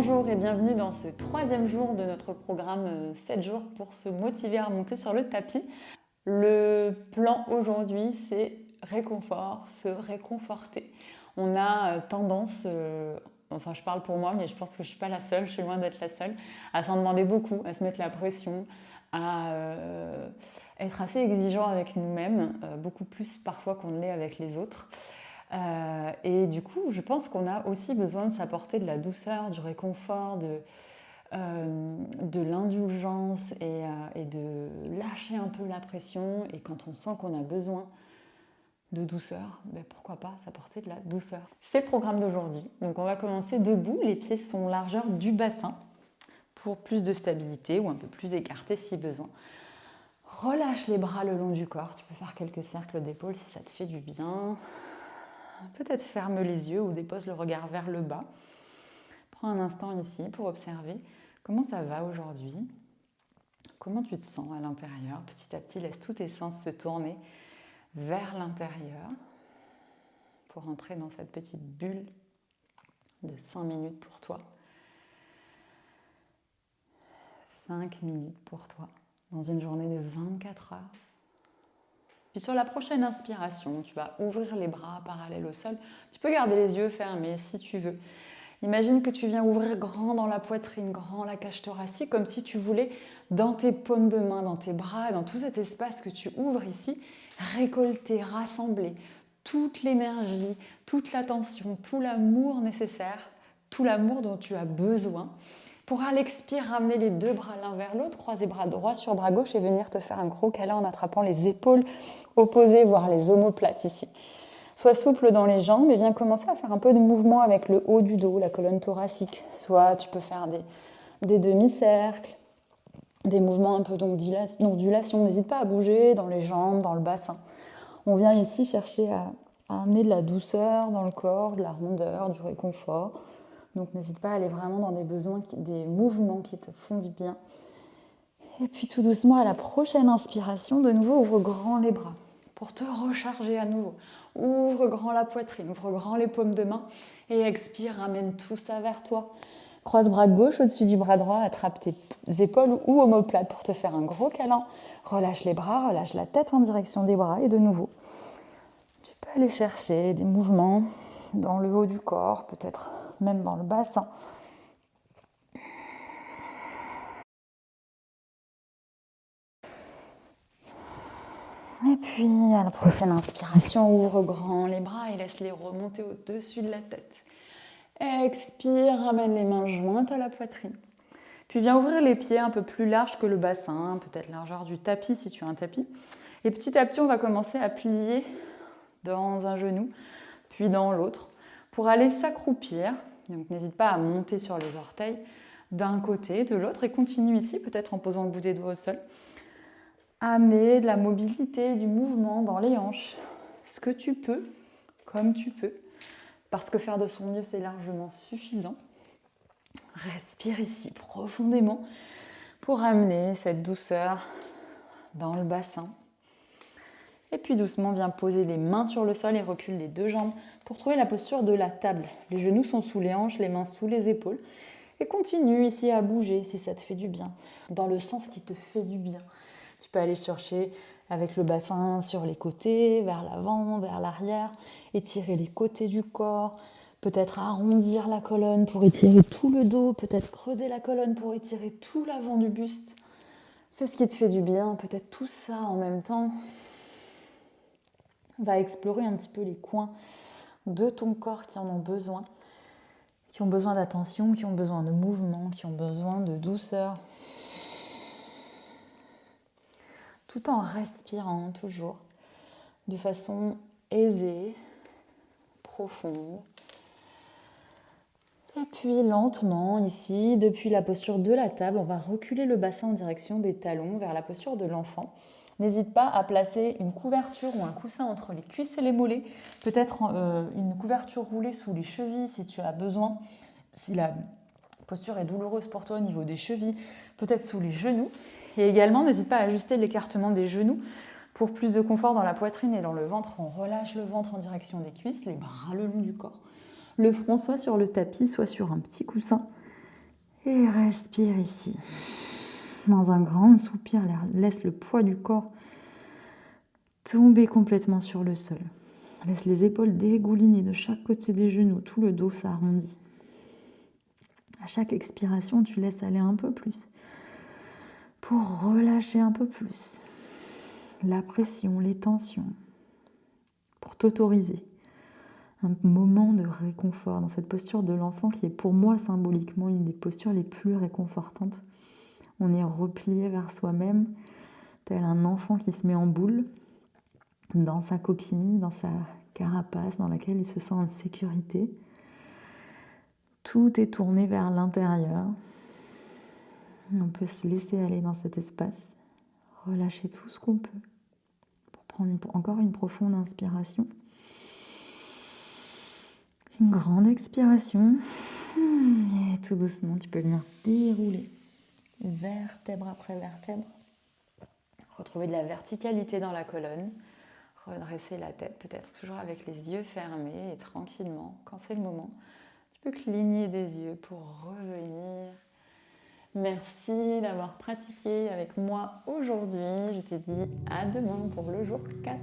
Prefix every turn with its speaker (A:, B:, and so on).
A: Bonjour et bienvenue dans ce troisième jour de notre programme 7 jours pour se motiver à monter sur le tapis. Le plan aujourd'hui, c'est réconfort, se réconforter. On a tendance, enfin je parle pour moi, mais je pense que je ne suis pas la seule, je suis loin d'être la seule, à s'en demander beaucoup, à se mettre la pression, à être assez exigeant avec nous-mêmes, beaucoup plus parfois qu'on ne l'est avec les autres. Et du coup, je pense qu'on a aussi besoin de s'apporter de la douceur, du réconfort, de l'indulgence et de lâcher un peu la pression. Et quand on sent qu'on a besoin de douceur, ben pourquoi pas s'apporter de la douceur. C'est le programme d'aujourd'hui. Donc on va commencer debout. Les pieds sont largeur du bassin pour plus de stabilité ou un peu plus écartés si besoin. Relâche les bras le long du corps. Tu peux faire quelques cercles d'épaules si ça te fait du bien. Peut-être ferme les yeux ou dépose le regard vers le bas. Prends un instant ici pour observer comment ça va aujourd'hui. Comment tu te sens à l'intérieur. Petit à petit, laisse tous tes sens se tourner vers l'intérieur pour entrer dans cette petite bulle de 5 minutes pour toi. 5 minutes pour toi dans une journée de 24 heures. Puis sur la prochaine inspiration, tu vas ouvrir les bras parallèles au sol. Tu peux garder les yeux fermés si tu veux. Imagine que tu viens ouvrir grand dans la poitrine, grand la cage thoracique, comme si tu voulais, dans tes paumes de main, dans tes bras, dans tout cet espace que tu ouvres ici, récolter, rassembler toute l'énergie, toute l'attention, tout l'amour nécessaire, tout l'amour dont tu as besoin, pour à l'expire ramener les deux bras l'un vers l'autre, croiser bras droit sur bras gauche et venir te faire un gros câlin en attrapant les épaules opposées, voire les omoplates ici. Sois souple dans les jambes et viens commencer à faire un peu de mouvement avec le haut du dos, la colonne thoracique. Soit tu peux faire des demi-cercles, des mouvements un peu d'ondulation. N'hésite pas à bouger dans les jambes, dans le bassin. On vient ici chercher à amener de la douceur dans le corps, de la rondeur, du réconfort. Donc n'hésite pas à aller vraiment dans des mouvements qui te font du bien. Et puis tout doucement, à la prochaine inspiration, de nouveau, ouvre grand les bras pour te recharger à nouveau. Ouvre grand la poitrine, ouvre grand les paumes de main et expire, ramène tout ça vers toi. Croise bras gauche au-dessus du bras droit, attrape tes épaules ou omoplates pour te faire un gros câlin. Relâche les bras, relâche la tête en direction des bras et de nouveau. Tu peux aller chercher des mouvements dans le haut du corps, peut-être même dans le bassin. Et puis, à la prochaine inspiration, ouvre grand les bras et laisse-les remonter au-dessus de la tête. Expire, ramène les mains jointes à la poitrine. Puis viens ouvrir les pieds un peu plus larges que le bassin, peut-être largeur du tapis si tu as un tapis. Et petit à petit, on va commencer à plier dans un genou, puis dans l'autre, pour aller s'accroupir. Donc n'hésite pas à monter sur les orteils d'un côté, de l'autre, et continue ici, peut-être en posant le bout des doigts au sol. Amener de la mobilité, du mouvement dans les hanches, ce que tu peux, comme tu peux, parce que faire de son mieux, c'est largement suffisant. Respire ici profondément pour amener cette douceur dans le bassin. Et puis doucement, viens poser les mains sur le sol et recule les deux jambes pour trouver la posture de la table. Les genoux sont sous les hanches, les mains sous les épaules. Et continue ici à bouger si ça te fait du bien, dans le sens qui te fait du bien. Tu peux aller chercher avec le bassin sur les côtés, vers l'avant, vers l'arrière, étirer les côtés du corps, peut-être arrondir la colonne pour étirer tout le dos, peut-être creuser la colonne pour étirer tout l'avant du buste. Fais ce qui te fait du bien, peut-être tout ça en même temps. Va explorer un petit peu les coins de ton corps qui en ont besoin d'attention, qui ont besoin de mouvement, qui ont besoin de douceur. Tout en respirant toujours de façon aisée, profonde. Et puis lentement ici, depuis la posture de la table, on va reculer le bassin en direction des talons vers la posture de l'enfant. N'hésite pas à placer une couverture ou un coussin entre les cuisses et les mollets, peut-être une couverture roulée sous les chevilles si tu as besoin, si la posture est douloureuse pour toi au niveau des chevilles, peut-être sous les genoux. Et également, n'hésite pas à ajuster l'écartement des genoux pour plus de confort dans la poitrine et dans le ventre. On relâche le ventre en direction des cuisses, les bras le long du corps. Le front soit sur le tapis, soit sur un petit coussin.
B: Et respire ici. Dans un grand soupir, laisse le poids du corps tomber complètement sur le sol. Laisse les épaules dégouliner de chaque côté des genoux, tout le dos s'arrondit. À chaque expiration, tu laisses aller un peu plus pour relâcher un peu plus la pression, les tensions, pour t'autoriser un moment de réconfort dans cette posture de l'enfant qui est pour moi symboliquement une des postures les plus réconfortantes. On est replié vers soi-même, tel un enfant qui se met en boule dans sa coquille, dans sa carapace dans laquelle il se sent en sécurité. Tout est tourné vers l'intérieur. On peut se laisser aller dans cet espace, relâcher tout ce qu'on peut pour prendre encore une profonde inspiration. Une grande expiration. Et tout doucement, tu peux venir dérouler vertèbre après vertèbre. Retrouver de la verticalité dans la colonne. Redresser la tête, peut-être toujours avec les yeux fermés et tranquillement, quand c'est le moment. Tu peux cligner des yeux pour revenir. Merci d'avoir pratiqué avec moi aujourd'hui. Je te dis à demain pour le jour 4.